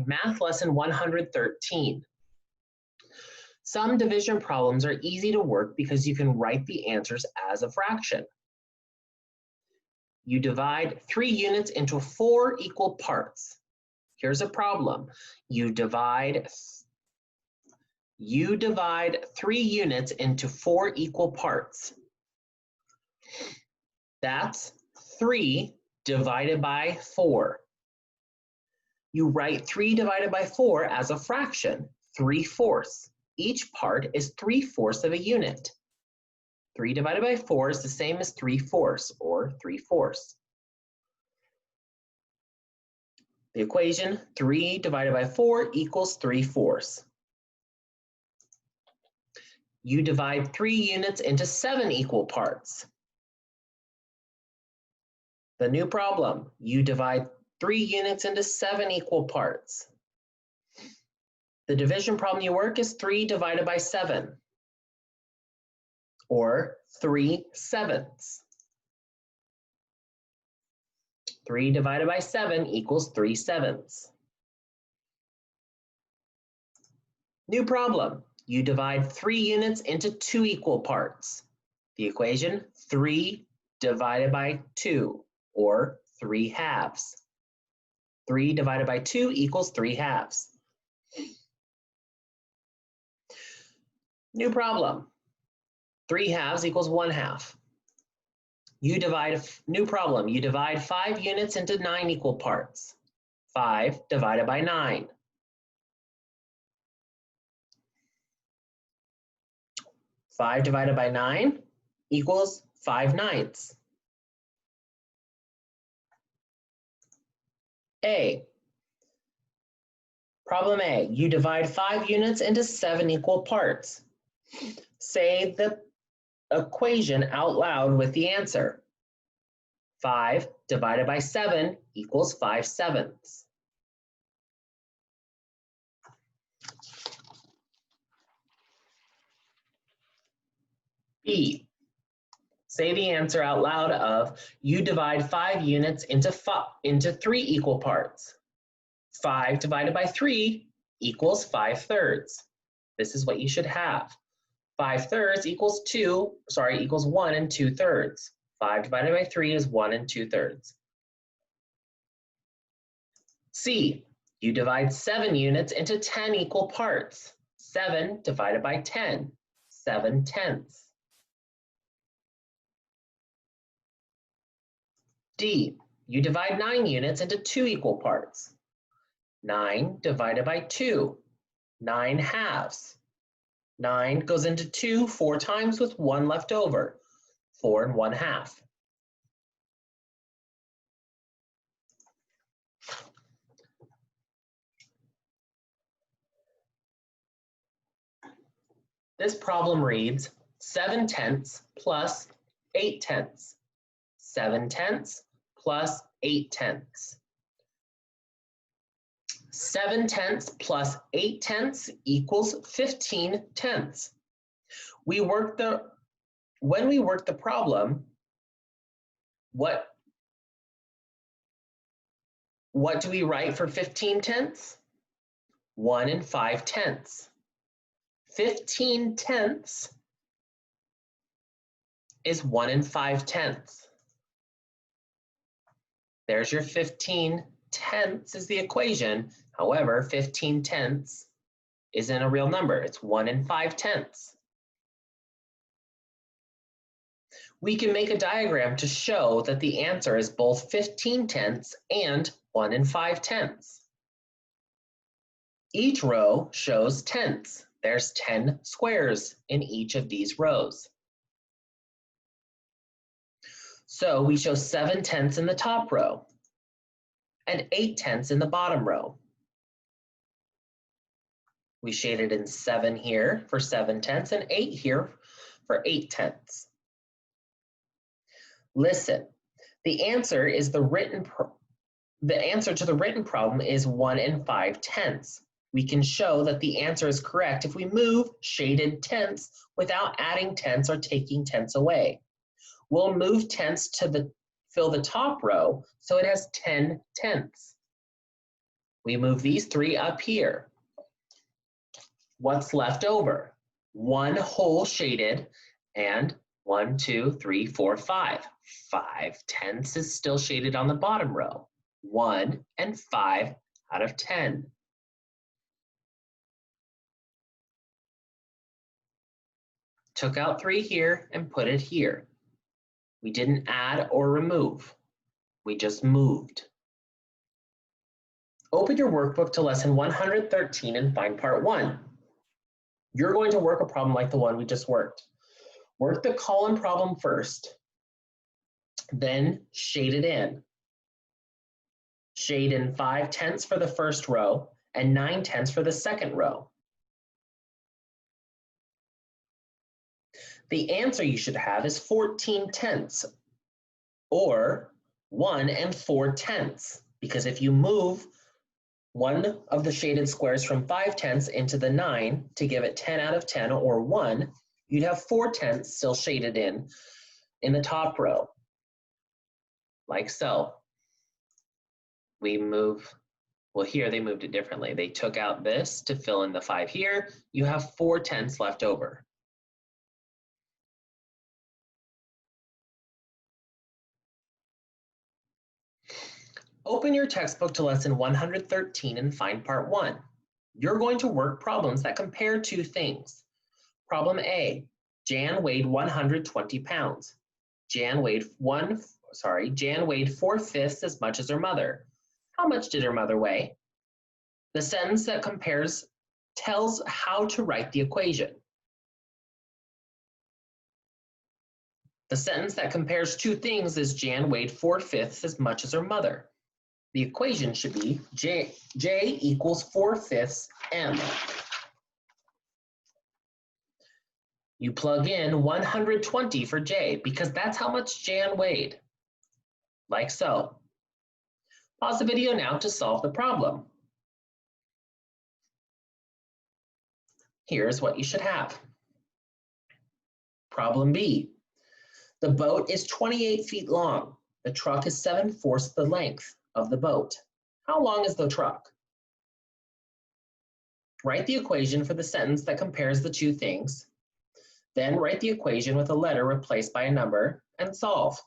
Math lesson 113. Some division problems are easy to work because you can write the answers as a fraction. You divide 3 units into 4 equal parts. Here's a problem. You divide 3 units into 4 equal parts. That's 3 divided by 4. You write 3 divided by 4 as a fraction, 3/4. Each part is 3/4 of a unit. 3 divided by 4 is the same as 3/4, or 3/4. The equation 3 divided by 4 equals 3/4. You divide 3 units into 7 equal parts. The new problem, you divide 3 units into 7 equal parts. The division problem you work is 3 divided by 7, or 3/7. 3 divided by 7 equals 3/7. New problem, you divide 3 units into 2 equal parts. The equation 3 divided by 2, or 3/2. 3 divided by 2 equals 3/2. New problem. 3/2 equals 1/2. New problem. You divide 5 units into 9 equal parts. 5 divided by 9. 5 divided by 9 equals 5/9. A. Problem A. You divide 5 units into 7 equal parts. Say the equation out loud with the answer. 5 divided by 7 equals 5/7. B. Say the answer out loud of you divide 5 units into 3 equal parts. 5 divided by 3 equals 5/3. This is what you should have. 5/3 equals 1 and 2/3. 5 divided by 3 is 1 and 2/3. C. You divide 7 units into 10 equal parts. 7 divided by 10, 7/10. D. You divide 9 units into 2 equal parts. 9 divided by 2, 9/2. 9 goes into 2 4 times with 1 left over, 4 and 1/2. This problem reads 7/10 plus 8/10. 7/10 plus 8/10. 7/10 plus 8/10 equals 15/10. When we work the problem, what do we write for 15/10? 1 and 5/10. 15/10 is 1 and 5/10. There's your 15/10 is the equation. However, 15/10 isn't a real number. It's 1 and 5/10. We can make a diagram to show that the answer is both 15/10 and 1 and 5/10. Each row shows tenths. There's 10 squares in each of these rows. So we show 7/10 in the top row and 8/10 in the bottom row. We shaded in 7 here for 7/10 and 8 here for 8/10. Listen, the answer to the written problem is 1 and 5/10. We can show that the answer is correct if we move shaded tenths without adding tenths or taking tenths away. We'll move tenths to fill the top row so it has 10 tenths. We move these 3 up here. What's left over? 1 whole shaded and 1, 2, 3, 4, 5. 5/10 is still shaded on the bottom row. 1 and 5 out of 10. Took out 3 here and put it here. We didn't add or remove. We just moved. Open your workbook to lesson 113 and find part 1. You're going to work a problem like the one we just worked. Work the column problem first, then shade it in. Shade in 5/10 for the first row and 9/10 for the second row. The answer you should have is 14/10 or 1 and 4/10, because if you move one of the shaded squares from 5/10 into the 9 to give it 10 out of 10 or 1, you'd have 4/10 still shaded in the top row, like so. We move, well, here they moved it differently. They took out this to fill in the 5 here. You have 4/10 left over. Open your textbook to lesson 113 and find part 1. You're going to work problems that compare 2 things. Problem A, Jan weighed 120 pounds. Jan weighed 4/5 as much as her mother. How much did her mother weigh? The sentence that compares tells how to write the equation. The sentence that compares 2 things is Jan weighed 4/5 as much as her mother. The equation should be J equals 4/5 M. You plug in 120 for J because that's how much Jan weighed, like so. Pause the video now to solve the problem. Here's what you should have. Problem B. The boat is 28 feet long. The truck is 7/4 the length of the boat. How long is the truck? Write the equation for the sentence that compares the 2 things. Then write the equation with a letter replaced by a number and solve.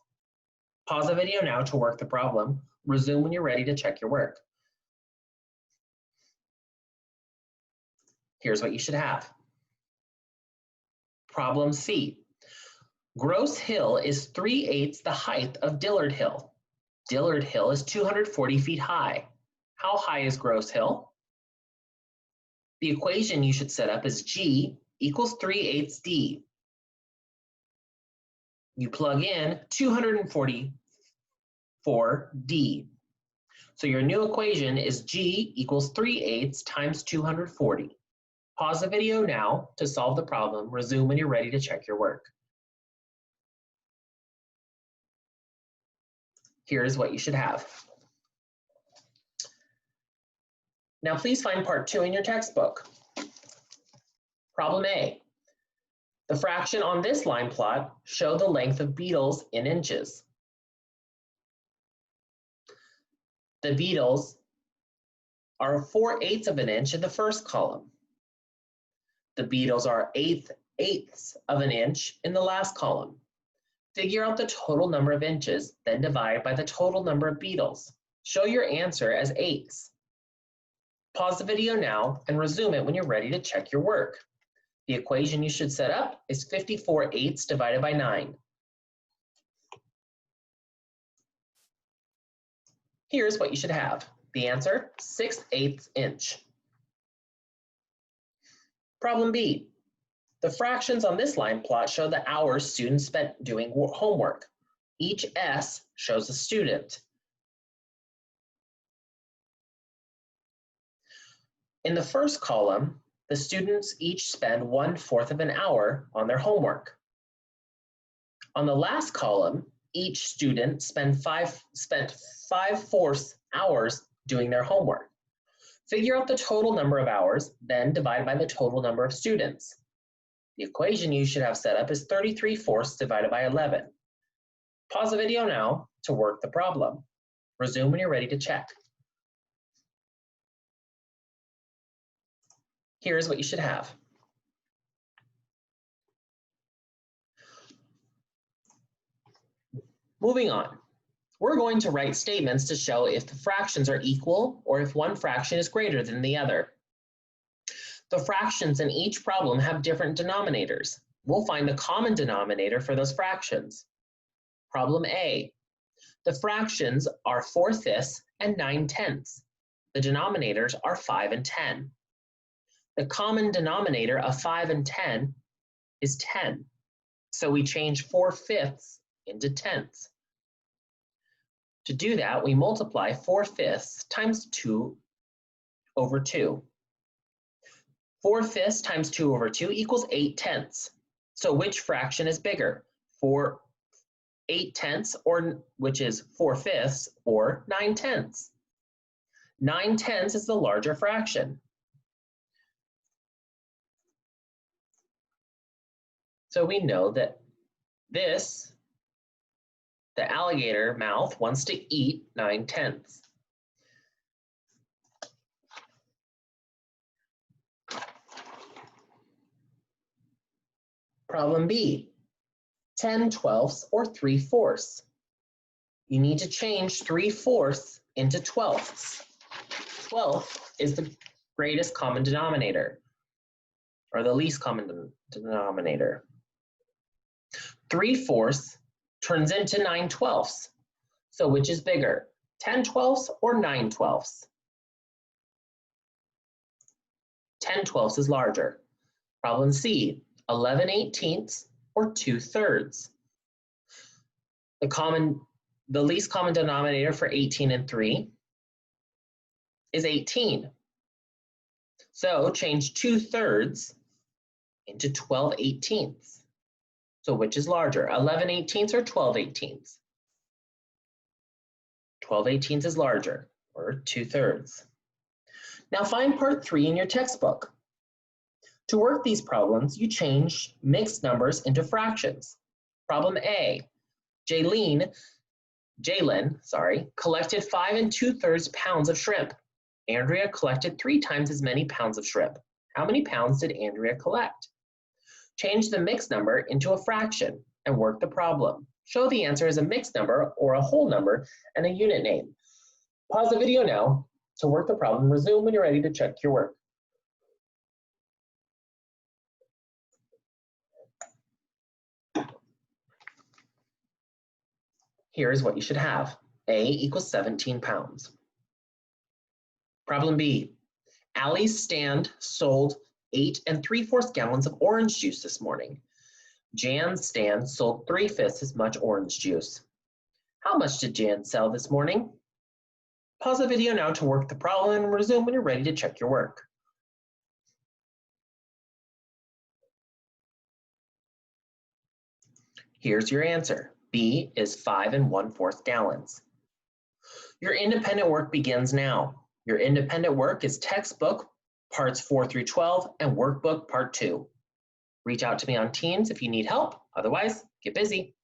Pause the video now to work the problem. Resume when you're ready to check your work. Here's what you should have. Problem C. Gross Hill is 3/8 the height of Dillard Hill. Dillard Hill is 240 feet high. How high is Gross Hill? The equation you should set up is G equals 3/8 D. You plug in 244 D. So your new equation is G equals 3/8 times 240. Pause the video now to solve the problem. Resume when you're ready to check your work. Here's what you should have. Now please find part 2 in your textbook. Problem A. The fraction on this line plot show the length of beetles in inches. The beetles are 4/8 of an inch in the first column. The beetles are 8/8 of an inch in the last column. Figure out the total number of inches, then divide by the total number of beetles. Show your answer as 8ths. Pause the video now and resume it when you're ready to check your work. The equation you should set up is 54/8 divided by 9. Here's what you should have. The answer, 6/8 inch. Problem B. The fractions on this line plot show the hours students spent doing homework. Each S shows a student. In the first column, the students each spend 1/4 of an hour on their homework. On the last column, each student spent 5/4 hours doing their homework. Figure out the total number of hours, then divide by the total number of students. The equation you should have set up is 33/4 divided by 11. Pause the video now to work the problem. Resume when you're ready to check. Here's what you should have. Moving on, we're going to write statements to show if the fractions are equal or if one fraction is greater than the other. The fractions in each problem have different denominators. We'll find the common denominator for those fractions. Problem A. The fractions are 4/5 and 9/10. The denominators are 5 and 10. The common denominator of 5 and 10 is 10. So we change 4/5 into tenths. To do that, we multiply 4/5 times 2 over 2. 4/5 times 2 over 2 equals 8/10. So which fraction is bigger? 8/10, or which is 4/5, or 9/10? 9/10 is the larger fraction. So we know that the alligator mouth wants to eat 9/10. Problem B, 10/12 or 3/4. You need to change 3/4 into 12ths. 12th is the greatest common denominator, or the least common denominator. 3/4 turns into 9/12. So which is bigger, 10/12 or 9/12? 10/12 is larger. Problem C, 11/18 or 2/3. The least common denominator for 18 and 3 is 18. So change 2/3 into 12/18. So which is larger, 11/18 or 12/18? 12/18 is larger, or 2/3. Now find part 3 in your textbook. To work these problems, you change mixed numbers into fractions. Problem A, Jalen, collected 5 2/3 pounds of shrimp. Andrea collected 3 times as many pounds of shrimp. How many pounds did Andrea collect? Change the mixed number into a fraction and work the problem. Show the answer as a mixed number or a whole number and a unit name. Pause the video now to work the problem. Resume when you're ready to check your work. Here's what you should have. A equals 17 pounds. Problem B, Allie's stand sold 8 3/4 gallons of orange juice this morning. Jan's stand sold 3/5 as much orange juice. How much did Jan sell this morning? Pause the video now to work the problem and resume when you're ready to check your work. Here's your answer. B is 5 1/4 gallons. Your independent work begins now. Your independent work is textbook parts 4 through 12 and workbook part 2. Reach out to me on Teams if you need help. Otherwise, get busy.